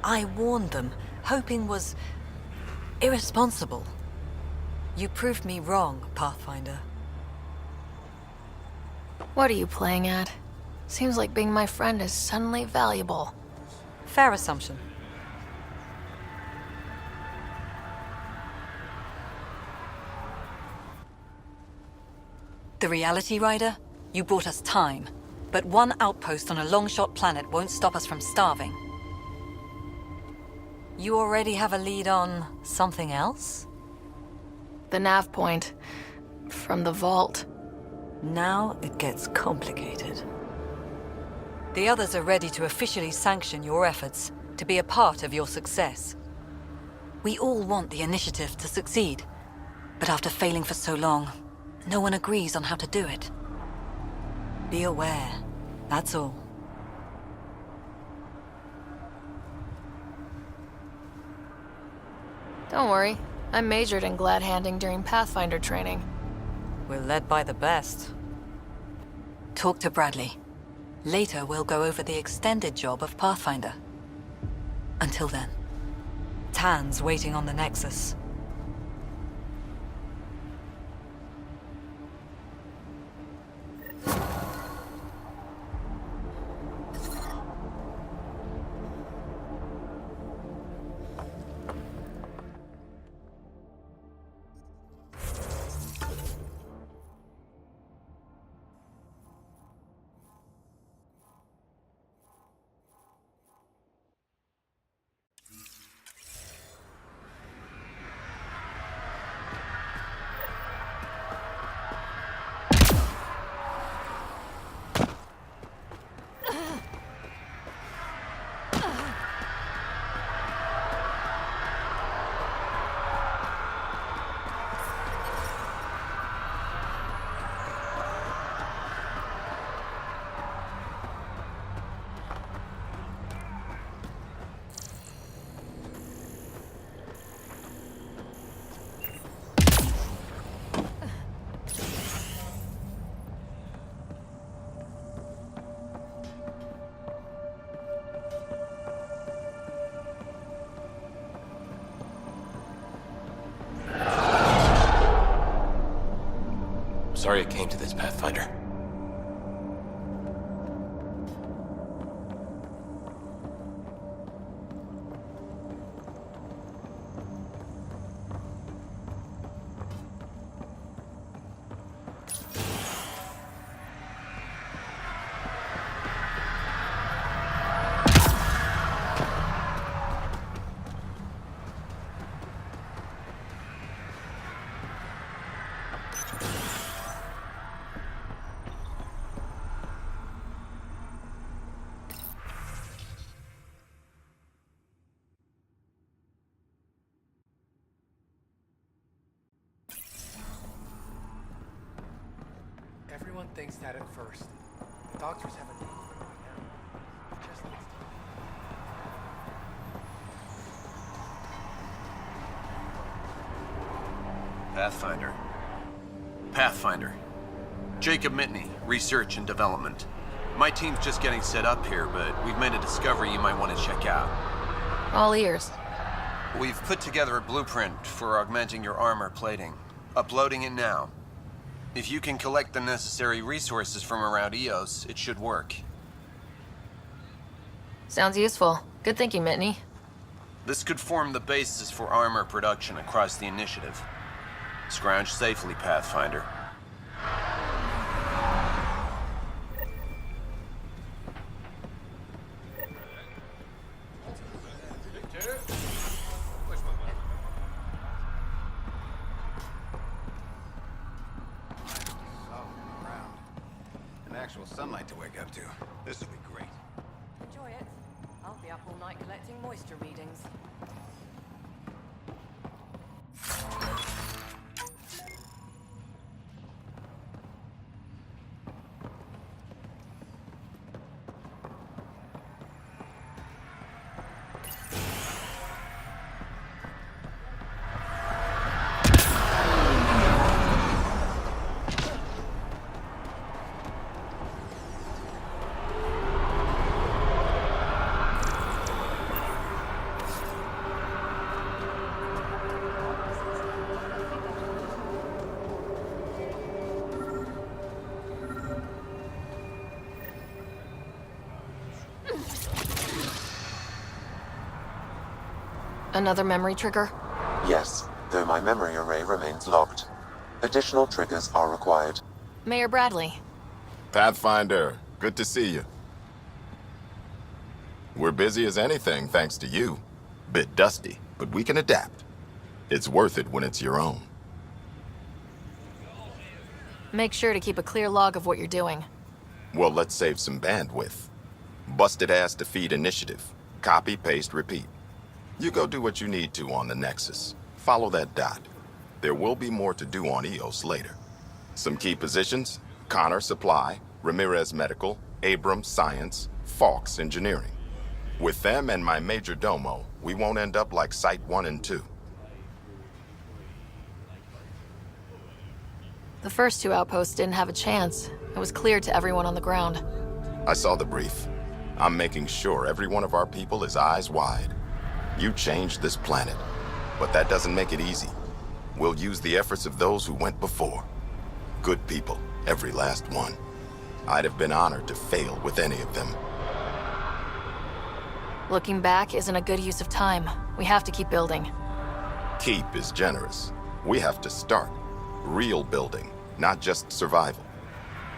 I warned them, hoping was irresponsible. You proved me wrong, Pathfinder. What are you playing at? Seems like being my friend is suddenly valuable. Fair assumption. The Reality Rider? You brought us time. But one outpost on a long-shot planet won't stop us from starving. You already have a lead on something else? The nav point. From the vault. Now it gets complicated. The others are ready to officially sanction your efforts, to be a part of your success. We all want the initiative to succeed, but after failing for so long, no one agrees on how to do it. Be aware, that's all. Don't worry, I majored in glad-handing during Pathfinder training. We're led by the best. Talk to Bradley. Later, we'll go over the extended job of Pathfinder. Until then, Tan's waiting on the Nexus. Sorry it came to this, Pathfinder. Everyone thinks that at first. The doctors have a name for it by now. It just needs to... Pathfinder. Pathfinder. Jacob Mitney, Research and Development. My team's just getting set up here, but we've made a discovery you might want to check out. All ears. We've put together a blueprint for augmenting your armor plating. Uploading it now. If you can collect the necessary resources from around EOS, it should work. Sounds useful. Good thinking, Mitney. This could form the basis for armor production across the initiative. Scrounge safely, Pathfinder. Actual sunlight to wake up to. This will be great. Enjoy it. I'll be up all night collecting moisture readings. Another memory trigger? Yes, though my memory array remains locked. Additional triggers are required. Mayor Bradley. Pathfinder, good to see you. We're busy as anything, thanks to you. Bit dusty, but we can adapt. It's worth it when it's your own. Make sure to keep a clear log of what you're doing. Well, let's save some bandwidth. Busted ass defeat initiative. Copy, paste, repeat. You go do what you need to on the Nexus. Follow that dot. There will be more to do on EOS later. Some key positions: Connor Supply, Ramirez Medical, Abrams Science, Fawkes Engineering. With them and my major domo, we won't end up like Site 1 and 2. The first two outposts didn't have a chance. It was clear to everyone on the ground. I saw the brief. I'm making sure every one of our people is eyes wide. You changed this planet, but that doesn't make it easy. We'll use the efforts of those who went before. Good people, every last one. I'd have been honored to fail with any of them. Looking back isn't a good use of time. We have to keep building. Keep is generous. We have to start. Real building, not just survival.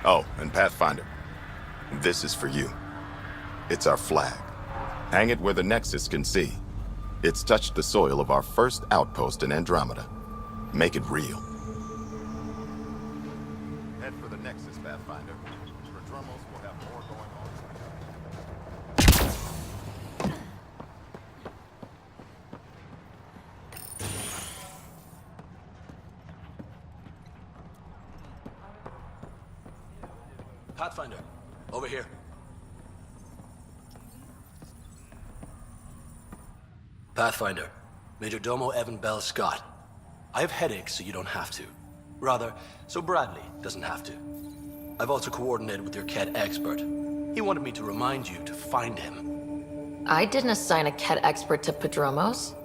Oh, and Pathfinder, this is for you. It's our flag. Hang it where the Nexus can see. It's touched the soil of our first outpost in Andromeda. Make it real. Head for the Nexus, Pathfinder. Prodromos will have more going on. Pathfinder, over here. Pathfinder, Major Domo Evan Bell Scott. I have headaches, so you don't have to. Rather, so Bradley doesn't have to. I've also coordinated with your Ket expert. He wanted me to remind you to find him. I didn't assign a Ket expert to Prodromos.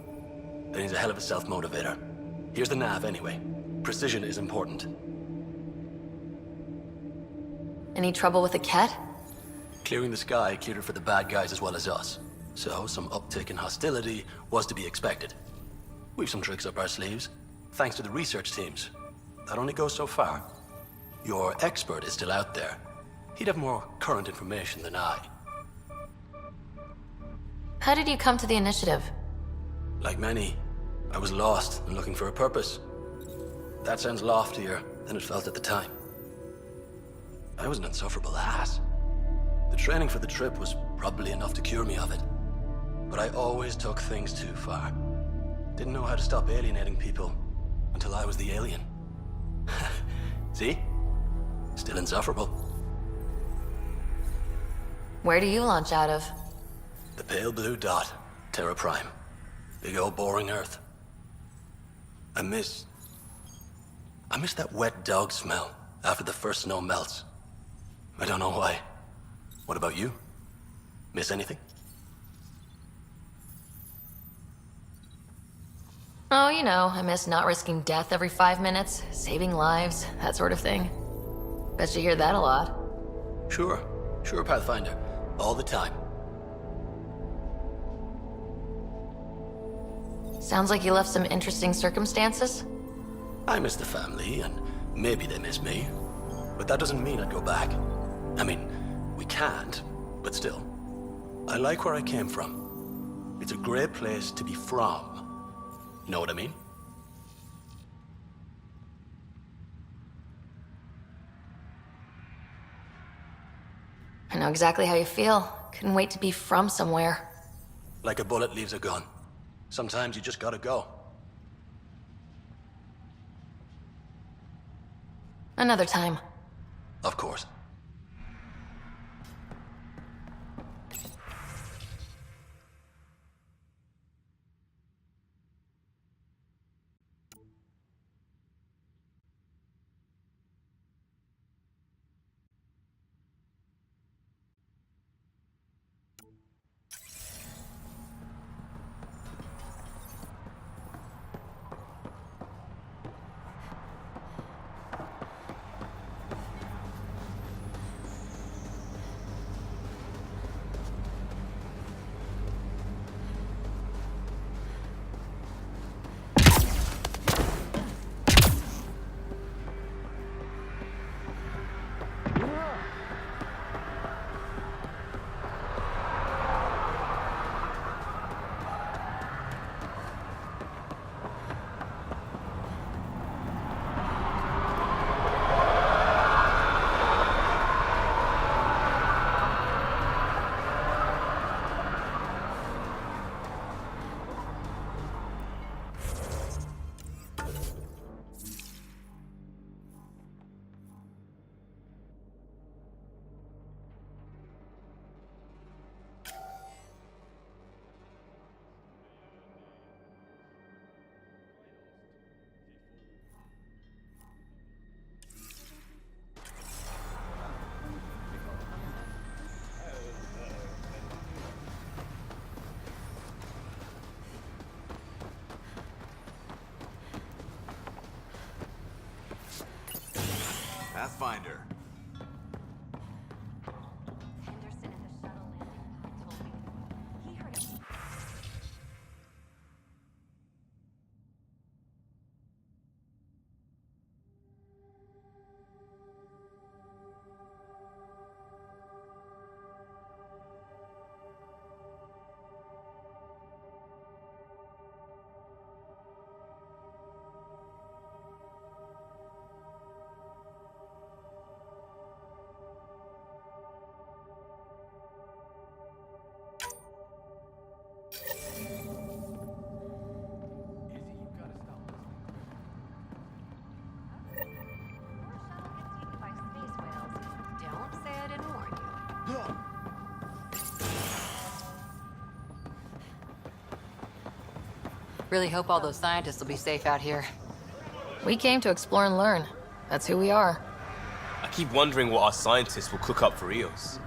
Then he's a hell of a self-motivator. Here's the nav anyway. Precision is important. Any trouble with the Ket? Clearing the sky cleared it for the bad guys as well as us. So, some uptick in hostility was to be expected. We've some tricks up our sleeves, thanks to the research teams. That only goes so far. Your expert is still out there. He'd have more current information than I. How did you come to the initiative? Like many, I was lost and looking for a purpose. That sounds loftier than it felt at the time. I was an insufferable ass. The training for the trip was probably enough to cure me of it. But I always took things too far. Didn't know how to stop alienating people until I was the alien. See? Still insufferable. Where do you launch out of? The pale blue dot, Terra Prime. Big old boring Earth. I miss that wet dog smell after the first snow melts. I don't know why. What about you? Miss anything? Oh, you know, I miss not risking death every 5 minutes, saving lives, that sort of thing. Bet you hear that a lot. Sure, Pathfinder. All the time. Sounds like you left some interesting circumstances. I miss the family, and maybe they miss me. But that doesn't mean I'd go back. I mean, we can't, but still. I like where I came from. It's a great place to be from. Know what I mean? I know exactly how you feel. Couldn't wait to be from somewhere. Like a bullet leaves a gun. Sometimes you just gotta go. Another time. Of course. Pathfinder. Henderson at the shuttle landing pad told me. He heard it. Izzy, you've got to stop listening. Your shuttle gets eaten by space whales. Don't say I didn't warn you. Really hope all those scientists will be safe out here. We came to explore and learn. That's who we are. I keep wondering what our scientists will cook up for Eos.